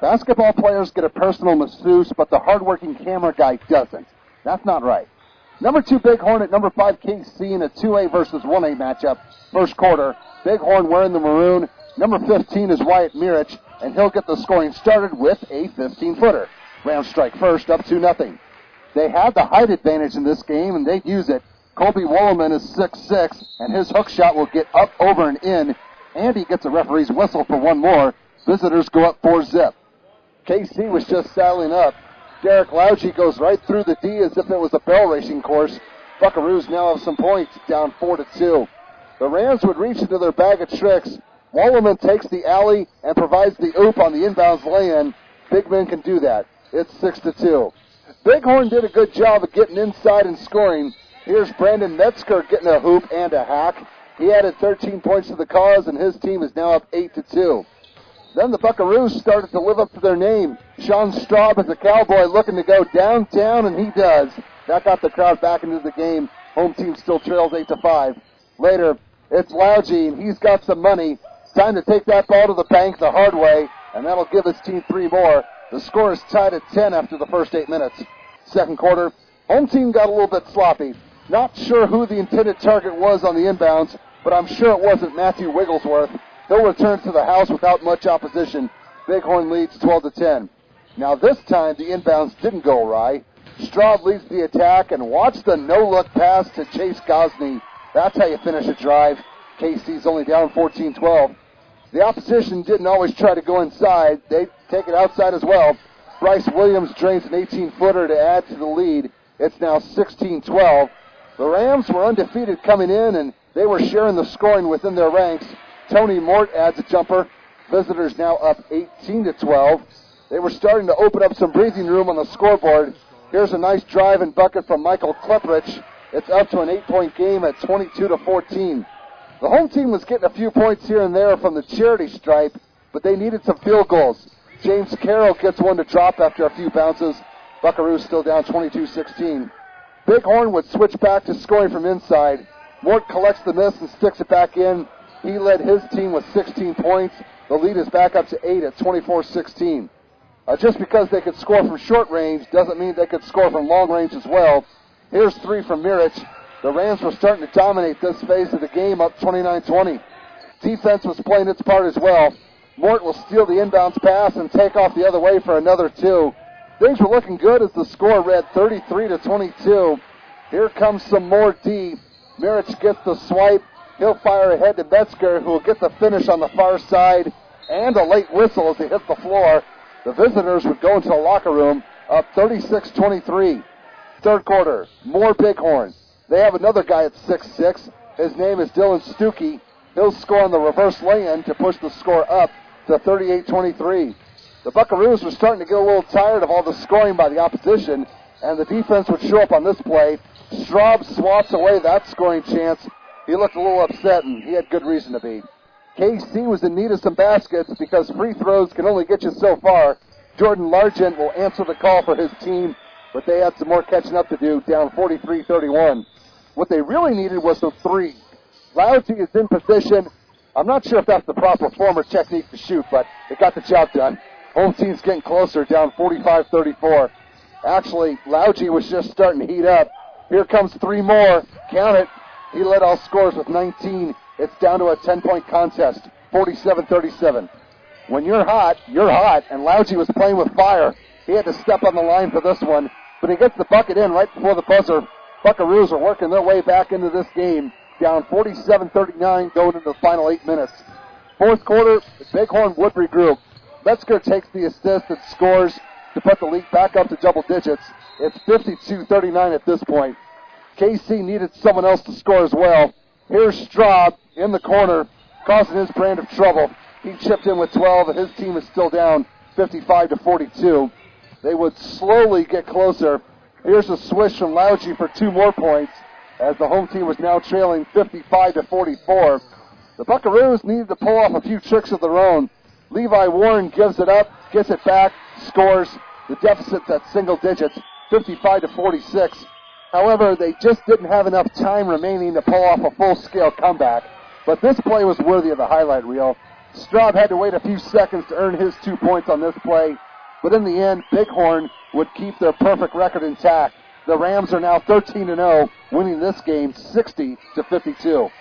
Basketball players get a personal masseuse, but the hardworking camera guy doesn't. That's not right. Number 2 Bighorn at number 5 Kaycee in a 2A versus 1A matchup. First quarter, Bighorn wearing the maroon. Number 15 is Wyatt Mirich, and he'll get the scoring started with a 15-footer. Rams strike first, up 2-0. They had the height advantage in this game, and they'd use it. Colby Wollerman is 6'6", and his hook shot will get up, over, and in. And he gets a referee's whistle for one more. Visitors go up 4-zip. Kaycee was just saddling up. Derek Laugie goes right through the D as if it was a bell racing course. Buckaroos now have some points, down 4-2. The Rams would reach into their bag of tricks. Wollerman takes the alley and provides the oop on the inbounds lay-in. Big men can do that. It's 6-2. Bighorn did a good job of getting inside and scoring. Here's Brandon Metzger getting a hoop and a hack. He added 13 points to the cause, and his team is now up 8-2. Then the Buckaroos started to live up to their name. Sean Straub is a Cowboy looking to go downtown, and he does. That got the crowd back into the game. Home team still trails 8-5. Later, it's Laugie, and he's got some money. Time to take that ball to the bank the hard way, and that'll give his team 3 more. The score is tied at 10 after the first 8 minutes. Second quarter, home team got a little bit sloppy. Not sure who the intended target was on the inbounds, but I'm sure it wasn't Matthew Wigglesworth. He'll return to the house without much opposition. Bighorn leads 12-10. Now this time the inbounds didn't go awry. Straub leads the attack, and watch the no-look pass to Chase Gosney. That's how you finish a drive. Kaycee's only down 14-12. The opposition didn't always try to go inside. They take it outside as well. Bryce Williams drains an 18-footer to add to the lead. It's now 16-12. The Rams were undefeated coming in, and they were sharing the scoring within their ranks. Tony Mort adds a jumper. Visitors now up 18-12. They were starting to open up some breathing room on the scoreboard. Here's a nice drive and bucket from Michael Kleprich. It's up to an 8-point game at 22-14. The home team was getting a few points here and there from the charity stripe, but they needed some field goals. James Carroll gets one to drop after a few bounces. Buckaroos still down 22-16. Bighorn would switch back to scoring from inside. Mort collects the miss and sticks it back in. He led his team with 16 points. The lead is back up to 8 at 24-16. Just because they could score from short range doesn't mean they could score from long range as well. Here's 3 from Mirich. The Rams were starting to dominate this phase of the game, up 29-20. Defense was playing its part as well. Mort will steal the inbounds pass and take off the other way for another 2. Things were looking good as the score read 33-22. Here comes some more D. Mirich gets the swipe. He'll fire ahead to Metzger, who will get the finish on the far side, and a late whistle as they hit the floor. The visitors would go into the locker room, up 36-23. Third quarter, more Bighorn. They have another guy at 6'6". His name is Dylan Stuckey. He'll score on the reverse lay-in to push the score up to 38-23. The Buckaroos were starting to get a little tired of all the scoring by the opposition, and the defense would show up on this play. Straub swats away that scoring chance. He looked a little upset, and he had good reason to be. Kaycee was in need of some baskets because free throws can only get you so far. Jordan Largent will answer the call for his team, but they had some more catching up to do, down 43-31. What they really needed was some three. Laugie is in position. I'm not sure if that's the proper form or technique to shoot, but it got the job done. Home team's getting closer, down 45-34. Actually, Laugie was just starting to heat up. Here comes 3 more. Count it. He led all scores with 19. It's down to a 10-point contest, 47-37. When you're hot, and Laugie was playing with fire. He had to step on the line for this one, but he gets the bucket in right before the buzzer. Buckaroos are working their way back into this game, down 47-39 going into the final 8 minutes. Fourth quarter, the Bighorn would regroup. Metzger takes the assist and scores to put the lead back up to double digits. It's 52-39 at this point. Kaycee needed someone else to score as well. Here's Straub in the corner, causing his brand of trouble. He chipped in with 12, and his team is still down 55-42. They would slowly get closer. Here's a swish from Laugie for 2 more points, as the home team was now trailing 55-44. The Buckaroos needed to pull off a few tricks of their own. Levi Warren gives it up, gets it back, scores. The deficit's at single digits, 55-46. However, they just didn't have enough time remaining to pull off a full-scale comeback. But this play was worthy of the highlight reel. Straub had to wait a few seconds to earn his 2 points on this play. But in the end, Bighorn would keep their perfect record intact. The Rams are now 13-0, winning this game 60-52.